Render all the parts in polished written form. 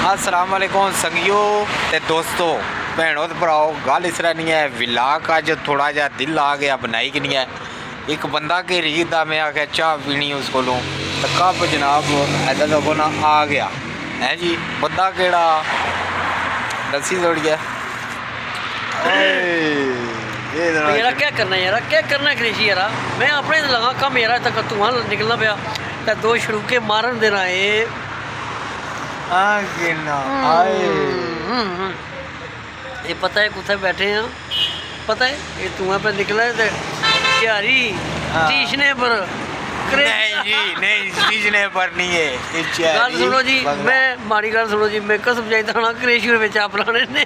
अस्सलाम वालेकुम संगियो ते दोस्तों भैनों ते भराओ। गल इस तरह नहीं है, विलाक अज थोड़ा जहा दिल आ गया बनाई कि नहीं है। एक बंदा के रीत मैं आख्या चाह पीनी उस कोलों तो कप जनाब इधर लोगों ना आ गया है जी। बंदा केड़ा दसी थोड़ी है यार क्या करना यार, क्या करना कृषि यार। मैं अपने लगा कम यार तक धुआं निकलना पाया तो दो शड़ूके मारन देना है। ये पता है कुत्थे बैठे हैं, पता है ये धुआं पे निकला है त्यारी तीसने पर नहीं जी, नहीं तीसने पर नहीं है। गल सुनो जी, मैं माड़ी गल सुनो जी, मैं कसम जाता हूँ कृषि में आप लाने ने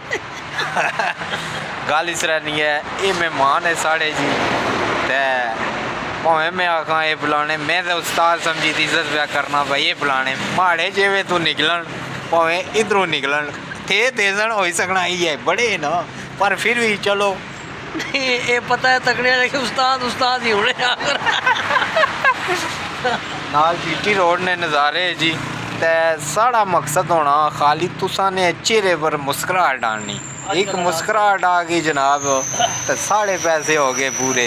गल इस तरह नहीं है। ये मेहमान है साढ़े जी ते भावें मैं आखा ये बुलाने, मैं तो उस्ताद समझी थी इज्जत प्या करना भाई। ये बुलाने माड़े जेवे तू निकलन भावें इधरों निकलन थे तेजन हो सकना ही है बड़े ना, पर फिर भी चलो ये पता है तकड़े लेकिन उस्ताद उस्ताद ही होने नाल जीटी रोड ने नज़ारे जी। ते साड़ा मकसद होना खाली तुसा ने चेहरे पर मुस्कुराहट डालनी। एक मुस्कुराहट आ गई जनाब तो साढ़े पैसे हो गए पूरे।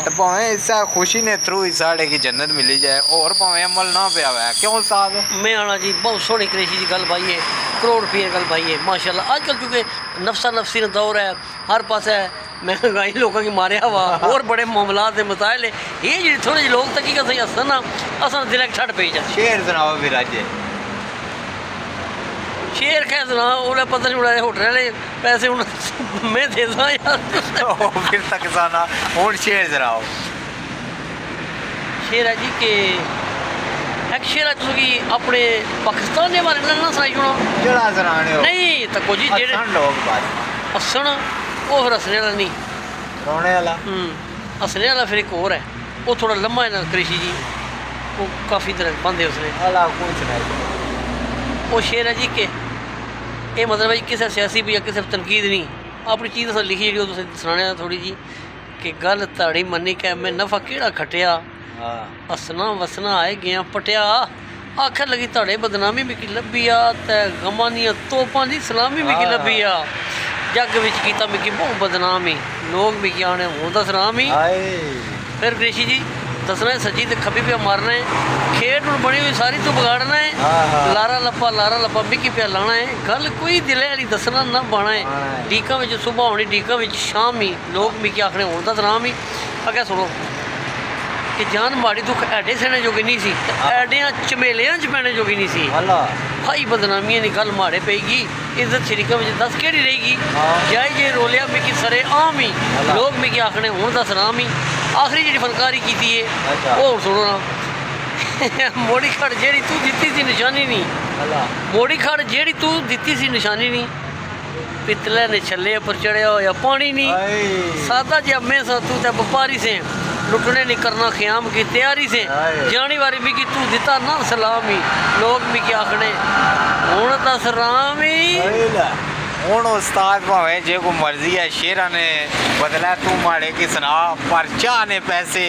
तो भावें इससे खुशी ने थ्रू ही साढ़े की जन्नत मिली जाए और भावें अमल ना पे आवे। क्यों उस्ताद? मैं आना जी बहुत सोहनी कृषि की गल भाई है, करोड़ रुपये गल भाई है माशाल्लाह। आजकल चूँकि नफसा नफसी का दौर है, हर पास है महंगाई लोगों की मारिया हुआ और बड़े मामलात के मसाइल है। ये जी थोड़े लोग तकी का सही हसन ना असन दिल छड़ पे जा शेर सुनाओ भी राजे। शेर कै सुना उन्हें पता नहीं उड़ा होटल वाले पैसे हूँ मैं दे दा यार फिर तक जाना हूँ शेर सुनाओ। शेर है जी के एक शेर है तुझी अपने पाकिस्तान के बारे में ना सुनाई छोड़ो जड़ा सुनाने हो नहीं तो कुछ जेड़े लोग बस हसन वो फिर हसने वाला नहीं रोने वाला हसने वाला फिर एक और है वो थोड़ा लम्बा है ना कृषि जी, वो काफ़ी तरह बंद है उसने अला कुछ नहीं। वो शेर है जी के ये मतलब जी किसी सियासी भी या किसी तनकीद नहीं अपनी चीज़ अस लिखी जी तुम सुनाने थोड़ी जी कि गल ताड़ी मन्नी कै मैं नफा केड़ा खटिया हसना वसना आए गया पटिया आखिर लगी ताड़े बदनामी मिकी लब्भी आ ते गमां दियां तोपां दी सलामी मिकी लब्भी आ जग विच कीता मिकी बहुत बदनामी लोग मिकी आने हूं दस रामी। फिर कृषि जी दसना है सज्जी ते खब्बी पे मारना है खेड हूँ बनी हुई सारी तू बिगाड़ना है लारा लप्पा मिकी पे लाना है गल कोई दिले वाली दसना ना बाना है। डीका में सुबह होनी डीका में शाम ही लोग मिकी आखने हूँ दस राम ही अगर सुनो कि जान माड़ी दुख ऐडे सहने जोगी नहीं सी ऐडिया झमेलियां च पैने जोगी नहीं सी भाई बदनामियां दी गल माड़े पेगी इज्जत शरीका में दस केड़ी रहेगी जाए जे रोलिया मिकी सरे आम ही लोग मिकी आखने हूँ दस राम ही। आखिरी जी फनकारी की है वो सुनो ना मोड़ी खड़ जेड़ी तू दिती सी निशानी नहीं मोड़ी खड़ जेड़ी तू दिती सी निशानी नहीं पितले ने छले पर चढ़िया होया पानी नहीं सादा जी मैं सा तू ते व्यापारी से लुटने नहीं करना ख्याम की तैयारी से जानी वारी मिकी तू दिता ना सलामी लोग मिकी आखने हूँ दस रामी। हूँ उस्ताद भावें जे को मर्जी है शेरा ने बदला तू माड़े की सुना पर चाह ने पैसे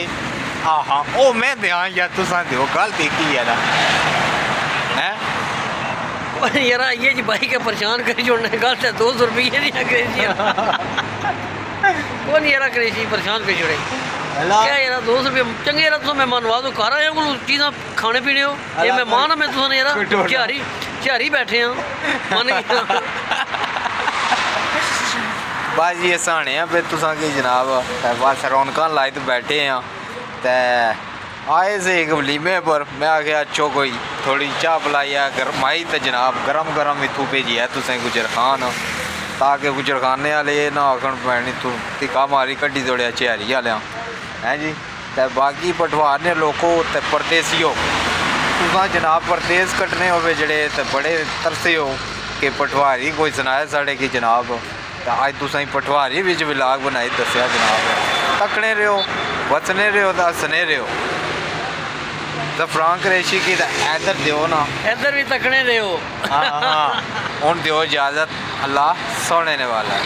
आहा ओ मैं दिया या तुसा दो गल देखी है ना है यार ये जी भाई के परेशान कर जोड़ने गल है 200 रुपये नहीं अंग्रेजी कौन यार अंग्रेजी परेशान कर जोड़े क्या यार 200 रुपये चंगे यार तुम मेहमान नवाज हो घर आए को चीज़ा खाने पीने हो ये मेहमान है मैं तुम यार झारी बैठे हैं मन बस ये सहाने हैं फिर तुसा की जनाब बस रौनक लाई तो बैठे हैं ते आए से एक वलीमे पर मैं आख्या अच्छो कोई थोड़ी चाह पिलाई है गरमाई तो जनाब गरम गरम इतों भेजी है तुसें गुजर खान ताकि गुजर खाने वाले ना आखन पैनी तू धिक्का मारी कड्डी तोड़िया झेरी वाले हैं जी। तो बाकी पटवार ने लोगों ते परदेसी हो तुसा जनाब परदेस कट्टने हो जेड़े ते बड़े तरसे हो कि पटवारी कोई सुनाया साढ़े की जनाब तो अज तुसें पटवारी बिच विलाग बनाई दसिया जनाब तकने रहो बचने रहो तो हसने रहो। ज़फ़रान कुरैशी की इधर दो ना इधर भी तकने रहो हूँ दो इजाज़त अल्लाह सोने वाला है।